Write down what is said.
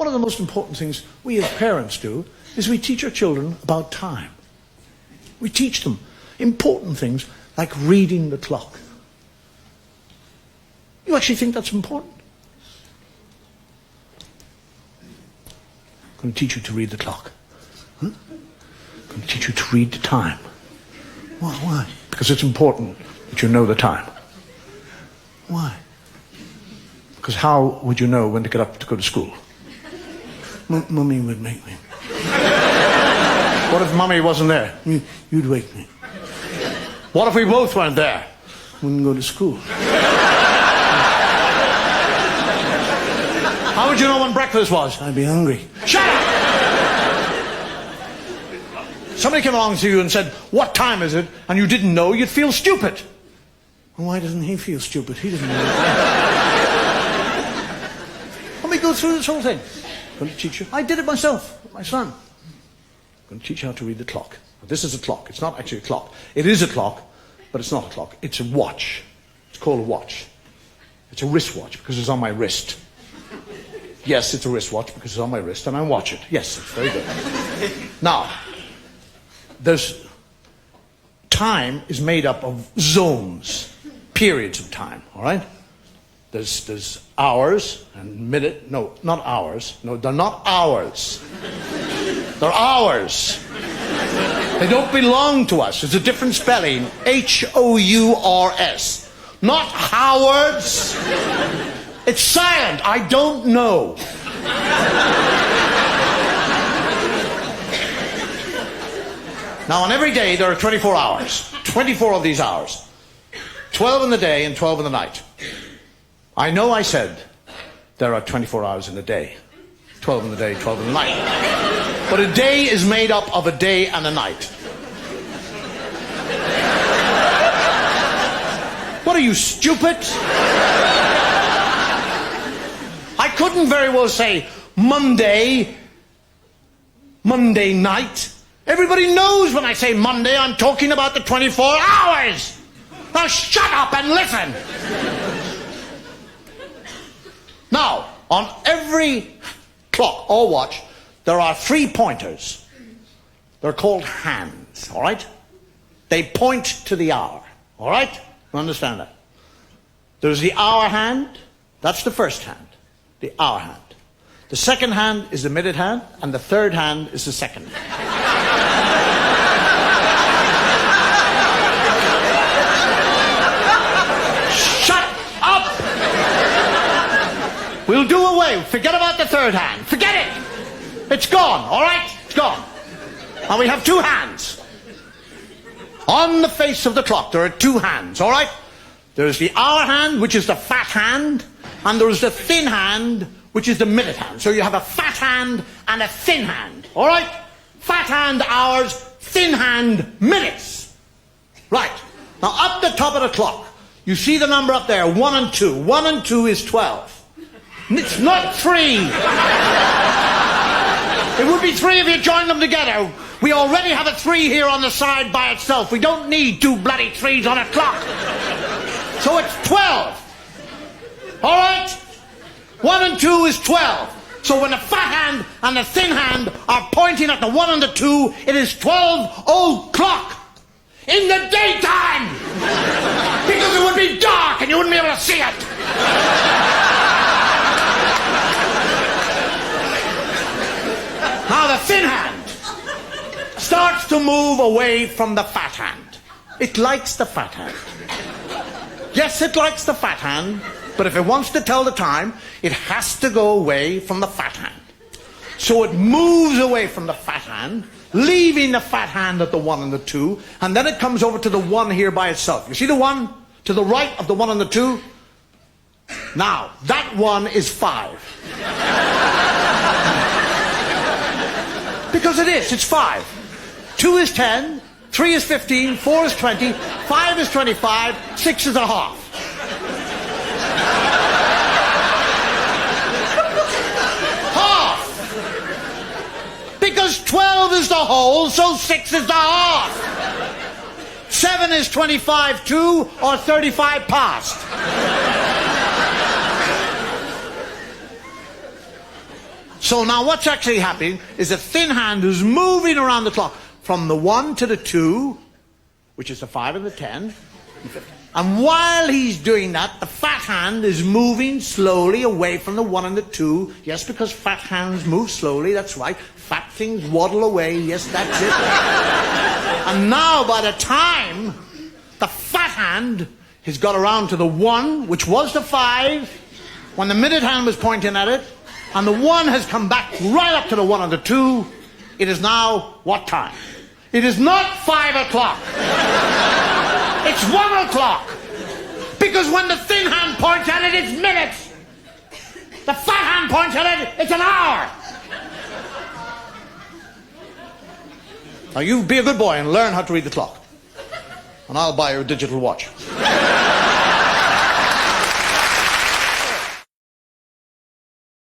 One of the most important things we as parents do is we teach our children about time. We teach them important things like reading the clock. You actually think that's important? I'm going to teach you to read the clock. I'm going to teach you to read the time. Why? Because it's important that you know the time. Why? Because how would you know when to get up to go to school? Mummy would make me. What if Mummy wasn't there? You'd wake me. What if we both weren't there? Wouldn't go to school. How would you know when breakfast was? I'd be hungry. Shut up! Somebody came along to you and said, what time is it? And you didn't know, you'd feel stupid. Well, why doesn't he feel stupid? He doesn't know. Let me go through this whole thing. I'm going to teach you. I did it myself with my son. I'm going to teach you how to read the clock. This is a clock. It's not actually a clock. It is a clock, but it's not a clock. It's a watch. It's called a watch. It's a wristwatch because it's on my wrist. Yes, it's a wristwatch because it's on my wrist and I watch it. Yes, it's very good. Now, time is made up of zones, periods of time, all right? There's hours and minute. No, not hours. No, they're not hours. They're hours. They don't belong to us. It's a different spelling. H-O-U-R-S. Not Howards. It's silent. I don't know. Now, on every day, there are 24 hours. 24 of these hours. 12 in the day and 12 in the night. I know I said there are 24 hours in a day. 12 in the day, 12 in the night. But a day is made up of a day and a night. What are you, stupid? I couldn't very well say Monday night. Everybody knows when I say Monday, I'm talking about the 24 hours. Now shut up and listen. Now, on every clock or watch, there are 3 pointers. They're called hands, all right? They point to the hour, all right? You understand that? There's the hour hand. That's the first hand, the hour hand. The second hand is the minute hand, and the third hand is the second hand. Shut up! We'll do away. Forget about the third hand. Forget it. It's gone, all right? It's gone. And we have 2 hands. On the face of the clock, there are 2 hands, all right? There's the hour hand, which is the fat hand, and there's the thin hand, which is the minute hand. So you have a fat hand and a thin hand, all right? Fat hand hours, thin hand minutes. Right. Now, up the top of the clock, you see the number up there, 1 and 2. 1 and 2 is 12. It's not 3. It would be 3 if you joined them together. We already have a 3 here on the side by itself. We don't need 2 bloody 3s on a clock. So it's 12. All right? 1 and 2 is 12. So when the fat hand and the thin hand are pointing at the 1 and the 2, it is 12 o'clock in the daytime. Because it would be dark and you wouldn't be able to see it. Now the thin hand starts to move away from the fat hand. It likes the fat hand. Yes, it likes the fat hand, but if it wants to tell the time, it has to go away from the fat hand. So it moves away from the fat hand, leaving the fat hand at the 1 and the 2, and then it comes over to the 1 here by itself. You see the 1 to the right of the 1 and the 2? Now, that 1 is 5. Because it is, it's 5. 2 is 10, 3 is 15, 4 is 20, 5 is 25, 6 is a half. Half! Because 12 is the whole, so 6 is the half. 7 is 25 to, or 35 past. So now what's actually happening is the thin hand is moving around the clock from the 1 to the 2, which is the 5 and the 10. And while he's doing that, the fat hand is moving slowly away from the 1 and the 2. Yes, because fat hands move slowly, that's right. Fat things waddle away, yes, that's it. And now by the time the fat hand has got around to the 1, which was the 5, when the minute hand was pointing at it, and the 1 has come back right up to the 1 and the 2, it is now what time? It is not 5 o'clock. It's 1 o'clock. Because when the thin hand points at it, it's minutes. The fat hand points at it, it's an hour. Now you be a good boy and learn how to read the clock. And I'll buy you a digital watch.